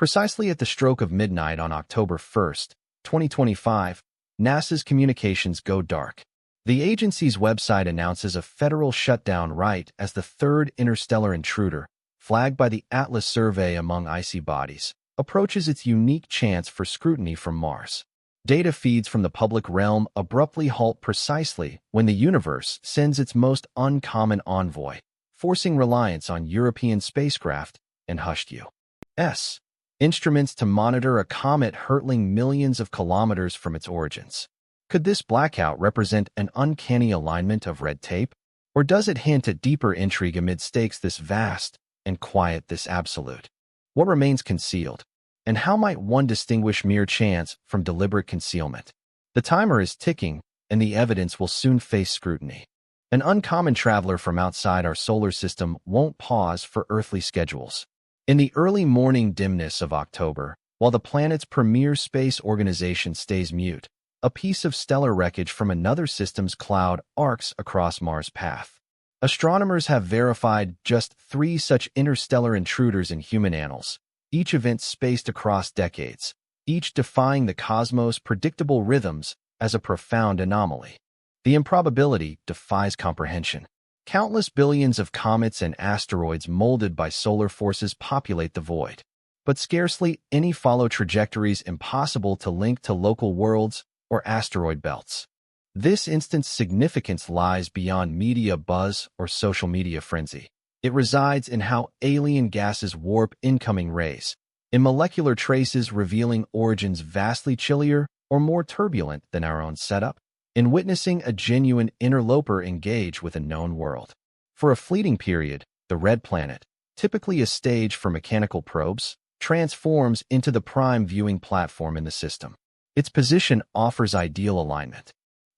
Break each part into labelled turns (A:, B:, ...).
A: Precisely at the stroke of midnight on October 1st, 2025, NASA's communications go dark. The agency's website announces a federal shutdown right as the third interstellar intruder, flagged by the Atlas survey among icy bodies, approaches its unique chance for scrutiny from Mars. Data feeds from the public realm abruptly halt precisely when the universe sends its most uncommon envoy, forcing reliance on European spacecraft and hushed U.S. instruments to monitor a comet hurtling millions of kilometers from its origins. Could this blackout represent an uncanny alignment of red tape? Or does it hint at deeper intrigue amid stakes this vast and quiet this absolute? What remains concealed? And how might one distinguish mere chance from deliberate concealment? The timer is ticking, and the evidence will soon face scrutiny. An uncommon traveler from outside our solar system won't pause for earthly schedules. In the early morning dimness of October, while the planet's premier space organization stays mute, a piece of stellar wreckage from another system's cloud arcs across Mars' path. Astronomers have verified just 3 such interstellar intruders in human annals, each event spaced across decades, each defying the cosmos' predictable rhythms as a profound anomaly. The improbability defies comprehension. Countless billions of comets and asteroids molded by solar forces populate the void, but scarcely any follow trajectories impossible to link to local worlds or asteroid belts. This instant's significance lies beyond media buzz or social media frenzy. It resides in how alien gases warp incoming rays, in molecular traces revealing origins vastly chillier or more turbulent than our own setup, in witnessing a genuine interloper engage with a known world. For a fleeting period, the red planet, typically a stage for mechanical probes, transforms into the prime viewing platform in the system. Its position offers ideal alignment.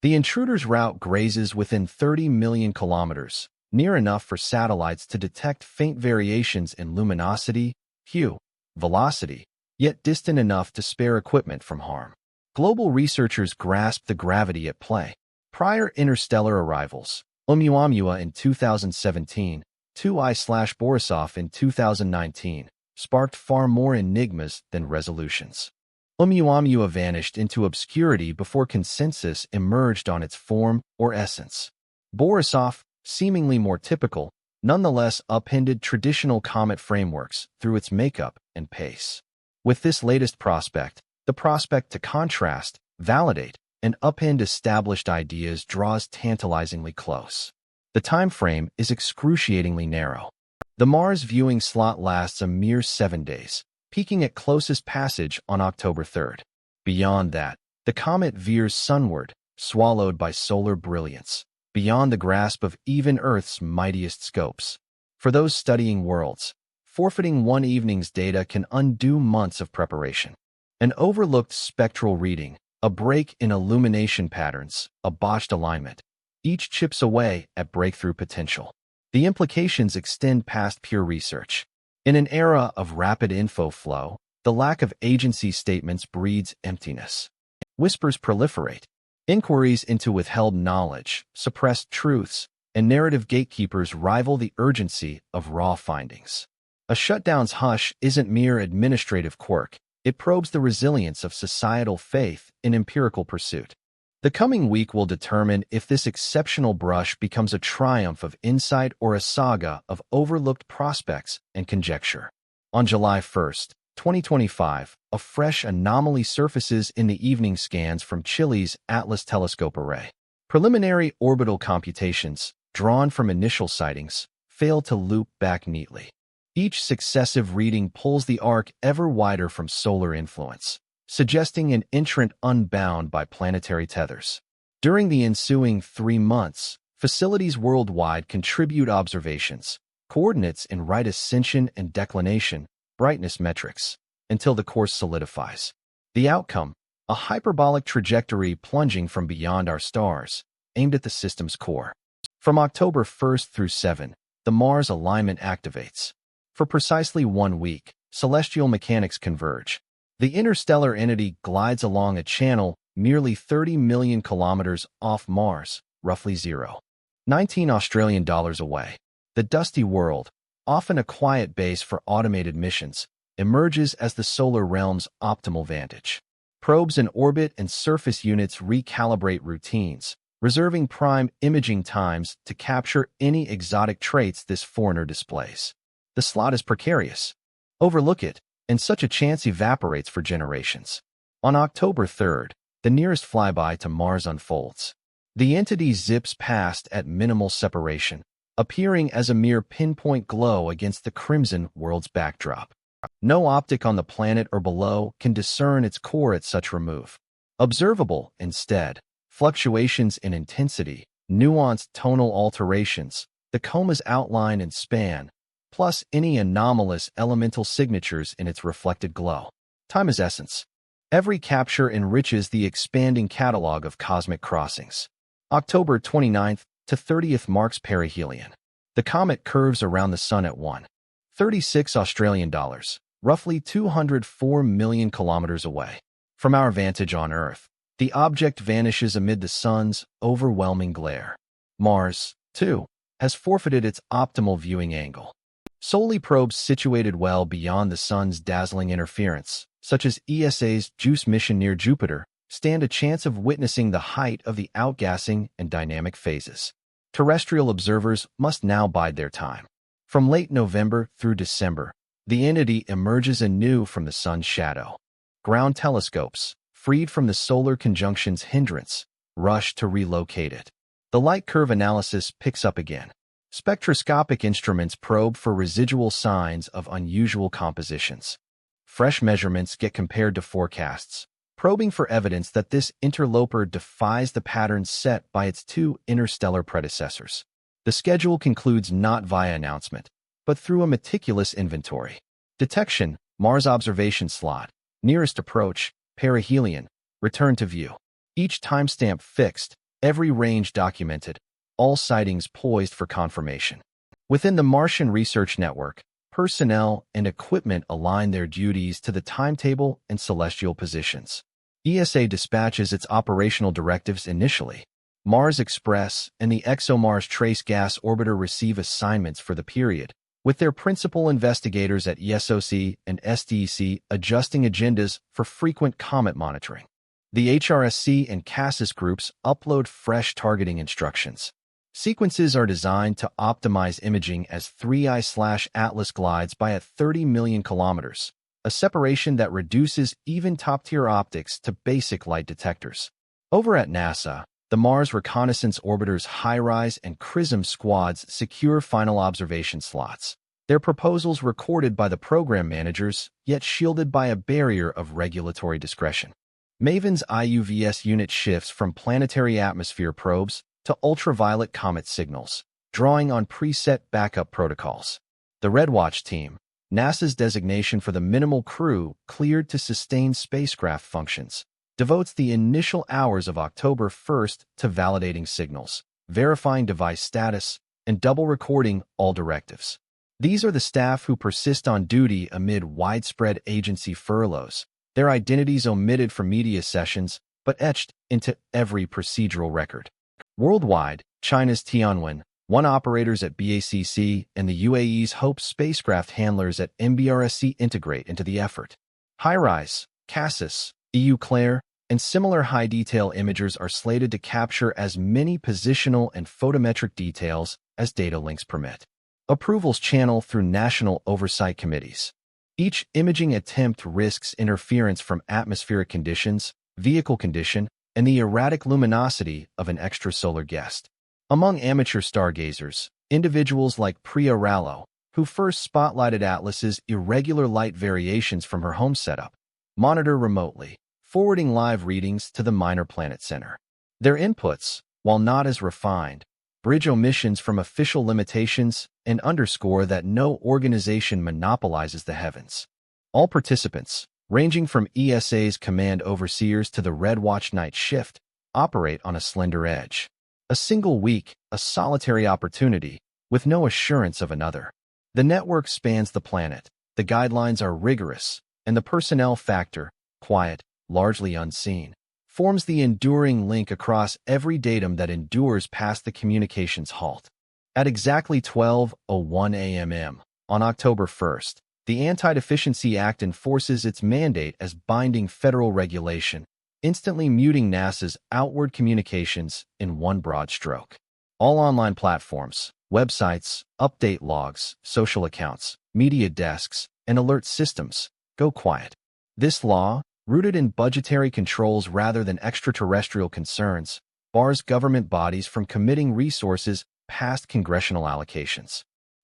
A: The intruder's route grazes within 30 million kilometers, near enough for satellites to detect faint variations in luminosity, hue, velocity, yet distant enough to spare equipment from harm. Global researchers grasp the gravity at play. Prior interstellar arrivals, Oumuamua in 2017, 2I/Borisov in 2019, sparked far more enigmas than resolutions. Oumuamua vanished into obscurity before consensus emerged on its form or essence. Borisov, seemingly more typical, nonetheless upended traditional comet frameworks through its makeup and pace. With this latest prospect, the prospect to contrast, validate, and upend established ideas draws tantalizingly close. The time frame is excruciatingly narrow. The Mars viewing slot lasts a mere 7 days, peaking at closest passage on October 3rd. Beyond that, the comet veers sunward, swallowed by solar brilliance, beyond the grasp of even Earth's mightiest scopes. For those studying worlds, forfeiting one evening's data can undo months of preparation. An overlooked spectral reading, a break in illumination patterns, a botched alignment. Each chips away at breakthrough potential. The implications extend past pure research. In an era of rapid info flow, the lack of agency statements breeds emptiness. Whispers proliferate. Inquiries into withheld knowledge, suppressed truths, and narrative gatekeepers rival the urgency of raw findings. A shutdown's hush isn't mere administrative quirk. It probes the resilience of societal faith in empirical pursuit. The coming week will determine if this exceptional brush becomes a triumph of insight or a saga of overlooked prospects and conjecture. On July 1st, 2025, a fresh anomaly surfaces in the evening scans from Chile's Atlas telescope array. Preliminary orbital computations, drawn from initial sightings, fail to loop back neatly. Each successive reading pulls the arc ever wider from solar influence, suggesting an entrant unbound by planetary tethers. During the ensuing 3 months, facilities worldwide contribute observations, coordinates in right ascension and declination, brightness metrics, until the course solidifies. The outcome, a hyperbolic trajectory plunging from beyond our stars, aimed at the system's core. From October 1st through 7, the Mars alignment activates. For precisely 1 week, celestial mechanics converge. The interstellar entity glides along a channel merely 30 million kilometers off Mars, roughly 0.19 Australian dollars away. The dusty world, often a quiet base for automated missions, emerges as the solar realm's optimal vantage. Probes in orbit and surface units recalibrate routines, reserving prime imaging times to capture any exotic traits this foreigner displays. The slot is precarious. Overlook it, and such a chance evaporates for generations. On October 3rd, the nearest flyby to Mars unfolds. The entity zips past at minimal separation, appearing as a mere pinpoint glow against the crimson world's backdrop. No optic on the planet or below can discern its core at such remove. Observable, instead, fluctuations in intensity, nuanced tonal alterations, the coma's outline and span, plus any anomalous elemental signatures in its reflected glow. Time is essence. Every capture enriches the expanding catalog of cosmic crossings. October 29th to 30th marks perihelion. The comet curves around the Sun at 1.36 Australian dollars, roughly 204 million kilometers away. From our vantage on Earth, the object vanishes amid the Sun's overwhelming glare. Mars, too, has forfeited its optimal viewing angle. Solely probes situated well beyond the Sun's dazzling interference, such as ESA's JUICE mission near Jupiter, stand a chance of witnessing the height of the outgassing and dynamic phases. Terrestrial observers must now bide their time. From late November through December, the entity emerges anew from the Sun's shadow. Ground telescopes, freed from the solar conjunction's hindrance, rush to relocate it. The light curve analysis picks up again. Spectroscopic instruments probe for residual signs of unusual compositions. Fresh measurements get compared to forecasts, probing for evidence that this interloper defies the patterns set by its two interstellar predecessors. The schedule concludes not via announcement, but through a meticulous inventory. Detection, Mars observation slot, nearest approach, perihelion, return to view. Each timestamp fixed, every range documented, all sightings poised for confirmation. Within the Martian Research Network, personnel and equipment align their duties to the timetable and celestial positions. ESA dispatches its operational directives initially. Mars Express and the ExoMars Trace Gas Orbiter receive assignments for the period, with their principal investigators at ESOC and SDEC adjusting agendas for frequent comet monitoring. The HRSC and CASIS groups upload fresh targeting instructions. Sequences are designed to optimize imaging as 3I/Atlas glides by at 30 million kilometers, a separation that reduces even top-tier optics to basic light detectors. Over at NASA, the Mars Reconnaissance Orbiter's HiRISE and XRISM squads secure final observation slots, their proposals recorded by the program managers, yet shielded by a barrier of regulatory discretion. MAVEN's IUVS unit shifts from planetary atmosphere probes to ultraviolet comet signals, drawing on preset backup protocols. The RedWatch team, NASA's designation for the minimal crew cleared to sustain spacecraft functions, devotes the initial hours of October 1st to validating signals, verifying device status, and double recording all directives. These are the staff who persist on duty amid widespread agency furloughs, their identities omitted from media sessions, but etched into every procedural record. Worldwide, China's Tianwen, One operators at BACC and the UAE's HOPE spacecraft handlers at MBRSC integrate into the effort. HiRISE, CASIS, EUCLAIR, and similar high-detail imagers are slated to capture as many positional and photometric details as data links permit. Approvals channel through national oversight committees. Each imaging attempt risks interference from atmospheric conditions, vehicle condition, and the erratic luminosity of an extrasolar guest. Among amateur stargazers, individuals like Priya Rallo, who first spotlighted Atlas's irregular light variations from her home setup, monitor remotely, forwarding live readings to the Minor Planet Center. Their inputs, while not as refined, bridge omissions from official limitations and underscore that no organization monopolizes the heavens. All participants, ranging from ESA's command overseers to the RedWatch night shift, operate on a slender edge. A single week, a solitary opportunity, with no assurance of another. The network spans the planet, the guidelines are rigorous, and the personnel factor, quiet, largely unseen, forms the enduring link across every datum that endures past the communications halt. At exactly 12:01 a.m. on October 1st, The Anti-Deficiency Act enforces its mandate as binding federal regulation, instantly muting NASA's outward communications in one broad stroke. All online platforms, websites, update logs, social accounts, media desks, and alert systems go quiet. This law, rooted in budgetary controls rather than extraterrestrial concerns, bars government bodies from committing resources past congressional allocations.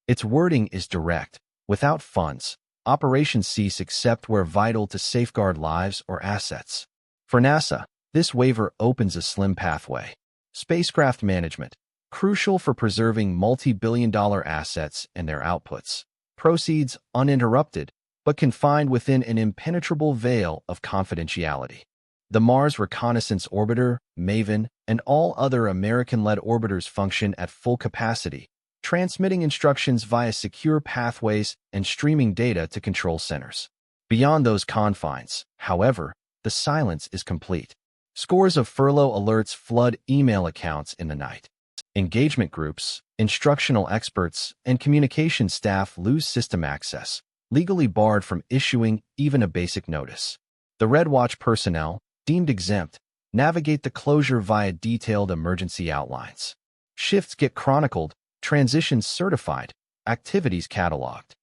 A: Its wording is direct. Without funds, operations cease except where vital to safeguard lives or assets. For NASA, this waiver opens a slim pathway. Spacecraft management, crucial for preserving multi-billion-dollar assets and their outputs. Proceeds uninterrupted, but confined within an impenetrable veil of confidentiality. The Mars Reconnaissance Orbiter, MAVEN, and all other American-led orbiters function at full capacity, transmitting instructions via secure pathways and streaming data to control centers. Beyond those confines, however, the silence is complete. Scores of furlough alerts flood email accounts in the night. Engagement groups, instructional experts, and communication staff lose system access, legally barred from issuing even a basic notice. The Red Watch personnel, deemed exempt, navigate the closure via detailed emergency outlines. Shifts get chronicled, transitions certified, activities cataloged.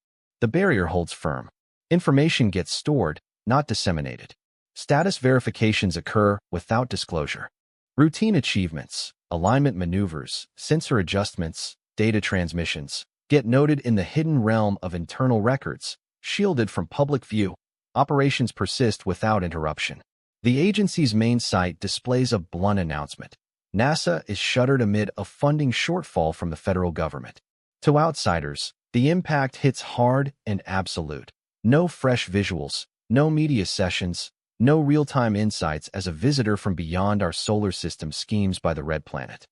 A: The barrier holds firm. Information gets stored, not disseminated. Status verifications occur without disclosure. Routine achievements, alignment maneuvers, sensor adjustments, data transmissions, get noted in the hidden realm of internal records, shielded from public view. Operations persist without interruption. The agency's main site displays a blunt announcement. NASA is shuttered amid a funding shortfall from the federal government. To outsiders, the impact hits hard and absolute. No fresh visuals, no media sessions, no real-time insights as a visitor from beyond our solar system schemes by the Red Planet.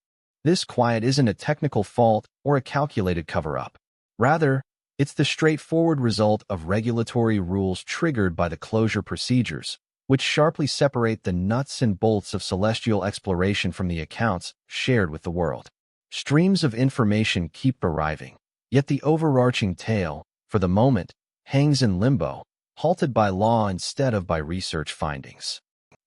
A: This quiet isn't a technical fault or a calculated cover-up. Rather, it's the straightforward result of regulatory rules triggered by the closure procedures, which sharply separate the nuts and bolts of celestial exploration from the accounts shared with the world. Streams of information keep arriving, yet the overarching tale, for the moment, hangs in limbo, halted by law instead of by research findings.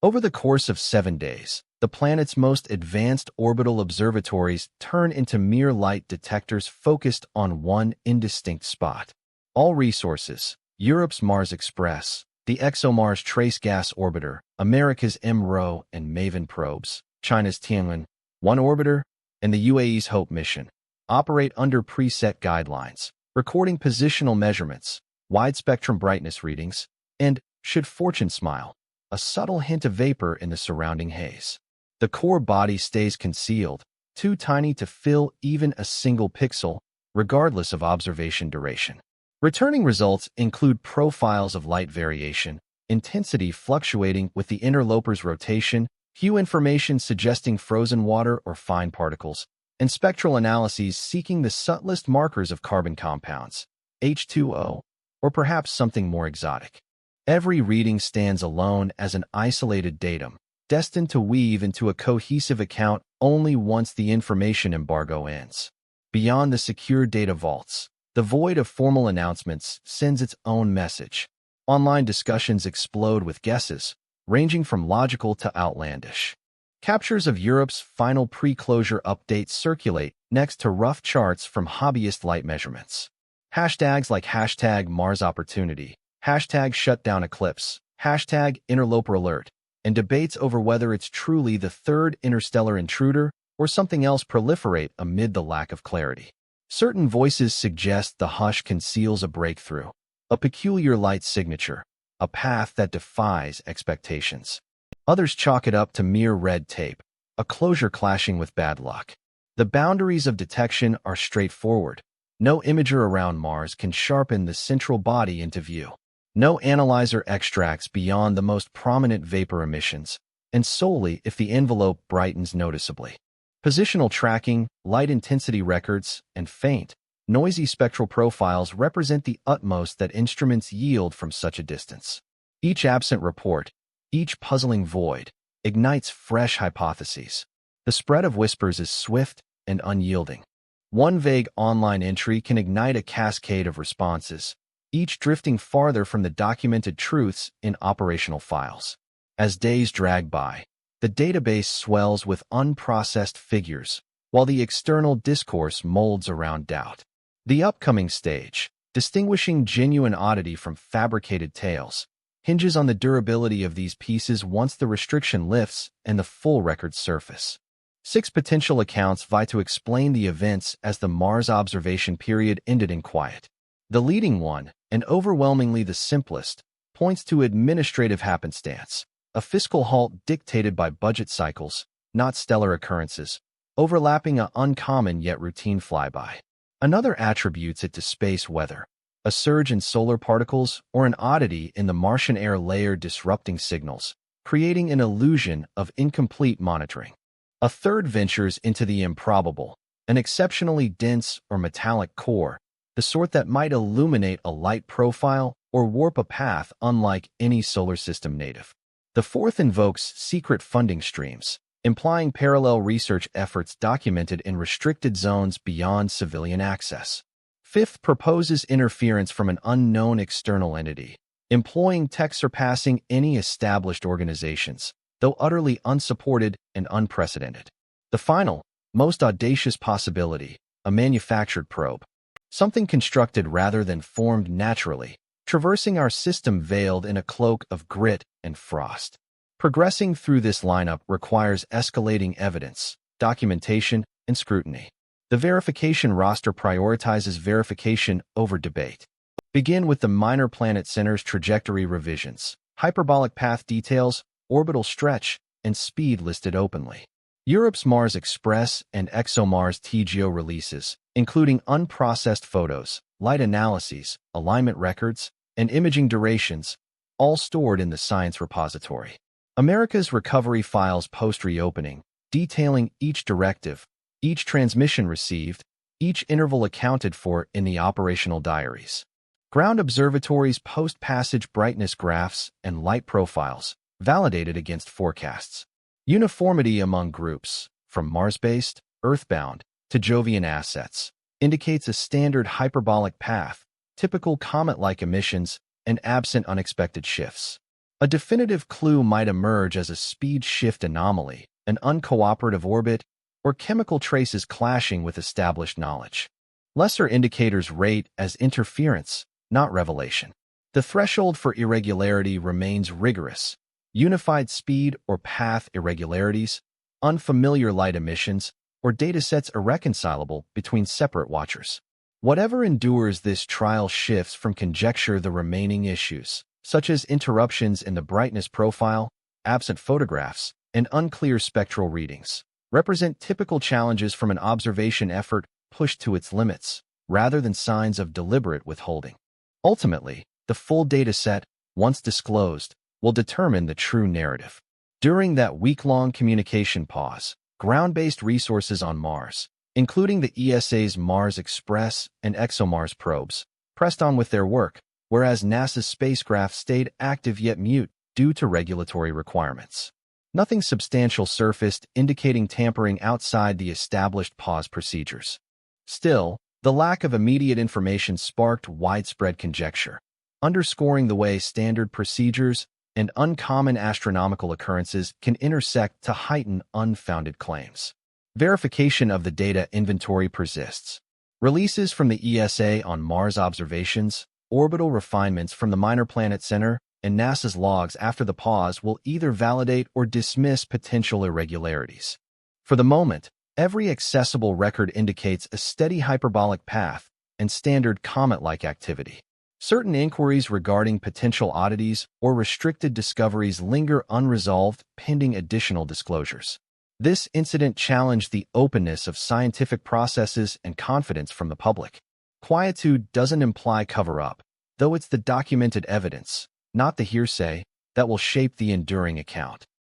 A: Over the course of 7 days, the planet's most advanced orbital observatories turn into mere light detectors focused on one indistinct spot. All resources, Europe's Mars Express, the ExoMars Trace Gas Orbiter, America's MRO and MAVEN probes, China's Tianwen-1 orbiter, and the UAE's HOPE mission, operate under preset guidelines, recording positional measurements, wide-spectrum brightness readings, and, should fortune smile, a subtle hint of vapor in the surrounding haze. The core body stays concealed, too tiny to fill even a single pixel, regardless of observation duration. Returning results include profiles of light variation, intensity fluctuating with the interloper's rotation, hue information suggesting frozen water or fine particles, and spectral analyses seeking the subtlest markers of carbon compounds, H2O, or perhaps something more exotic. Every reading stands alone as an isolated datum, destined to weave into a cohesive account only once the information embargo ends. Beyond the secure data vaults, the void of formal announcements sends its own message. Online discussions explode with guesses, ranging from logical to outlandish. Captures of Europe's final pre-closure update circulate next to rough charts from hobbyist light measurements. Hashtags like hashtag Mars Opportunity, hashtag Shutdown Eclipse, hashtag Interloper Alert, and debates over whether it's truly the third interstellar intruder or something else proliferate amid the lack of clarity. Certain voices suggest the hush conceals a breakthrough, a peculiar light signature, a path that defies expectations. Others chalk it up to mere red tape, a closure clashing with bad luck. The boundaries of detection are straightforward. No imager around Mars can sharpen the central body into view. No analyzer extracts beyond the most prominent vapor emissions, and solely if the envelope brightens noticeably. Positional tracking, light intensity records, and faint, noisy spectral profiles represent the utmost that instruments yield from such a distance. Each absent report, each puzzling void, ignites fresh hypotheses. The spread of whispers is swift and unyielding. One vague online entry can ignite a cascade of responses, each drifting farther from the documented truths in operational files. As days drag by, the database swells with unprocessed figures, while the external discourse molds around doubt. The upcoming stage, distinguishing genuine oddity from fabricated tales, hinges on the durability of these pieces once the restriction lifts and the full records surface. 6 potential accounts vie to explain the events as the Mars observation period ended in quiet. The leading one, and overwhelmingly the simplest, points to administrative happenstance, a fiscal halt dictated by budget cycles, not stellar occurrences, overlapping an uncommon yet routine flyby. Another attributes it to space weather, a surge in solar particles or an oddity in the Martian air layer disrupting signals, creating an illusion of incomplete monitoring. A third ventures into the improbable, an exceptionally dense or metallic core, the sort that might illuminate a light profile or warp a path unlike any solar system native. The fourth invokes secret funding streams, implying parallel research efforts documented in restricted zones beyond civilian access. Fifth proposes interference from an unknown external entity, employing tech surpassing any established organizations, though utterly unsupported and unprecedented. The final, most audacious possibility, a manufactured probe, something constructed rather than formed naturally, traversing our system veiled in a cloak of grit and frost. Progressing through this lineup requires escalating evidence, documentation, and scrutiny. The verification roster prioritizes verification over debate. Begin with the Minor Planet Center's trajectory revisions, hyperbolic path details, orbital stretch, and speed listed openly. Europe's Mars Express and ExoMars TGO releases, including unprocessed photos, light analyses, alignment records, and imaging durations, all stored in the Science Repository. America's recovery files post-reopening, detailing each directive, each transmission received, each interval accounted for in the operational diaries. Ground observatories post-passage brightness graphs and light profiles, validated against forecasts. Uniformity among groups, from Mars-based, Earthbound, to Jovian assets, indicates a standard hyperbolic path, typical comet-like emissions, and absent unexpected shifts. A definitive clue might emerge as a speed shift anomaly, an uncooperative orbit, or chemical traces clashing with established knowledge. Lesser indicators rate as interference, not revelation. The threshold for irregularity remains rigorous. Unified speed or path irregularities, unfamiliar light emissions, or datasets irreconcilable between separate watchers. Whatever endures this trial shifts from conjecture the remaining issues, such as interruptions in the brightness profile, absent photographs, and unclear spectral readings, represent typical challenges from an observation effort pushed to its limits, rather than signs of deliberate withholding. Ultimately, the full dataset, once disclosed, will determine the true narrative. During that week-long communication pause, ground-based resources on Mars, including the ESA's Mars Express and ExoMars probes, pressed on with their work, whereas NASA's spacecraft stayed active yet mute due to regulatory requirements. Nothing substantial surfaced indicating tampering outside the established pause procedures. Still, the lack of immediate information sparked widespread conjecture, underscoring the way standard procedures and uncommon astronomical occurrences can intersect to heighten unfounded claims. Verification of the data inventory persists. Releases from the ESA on Mars observations, orbital refinements from the Minor Planet Center, and NASA's logs after the pause will either validate or dismiss potential irregularities. For the moment, every accessible record indicates a steady hyperbolic path and standard comet-like activity. Certain inquiries regarding potential oddities or restricted discoveries linger unresolved pending additional disclosures. This incident challenged the openness of scientific processes and confidence from the public. Quietude doesn't imply cover-up, though it's the documented evidence, not the hearsay, that will shape the enduring account.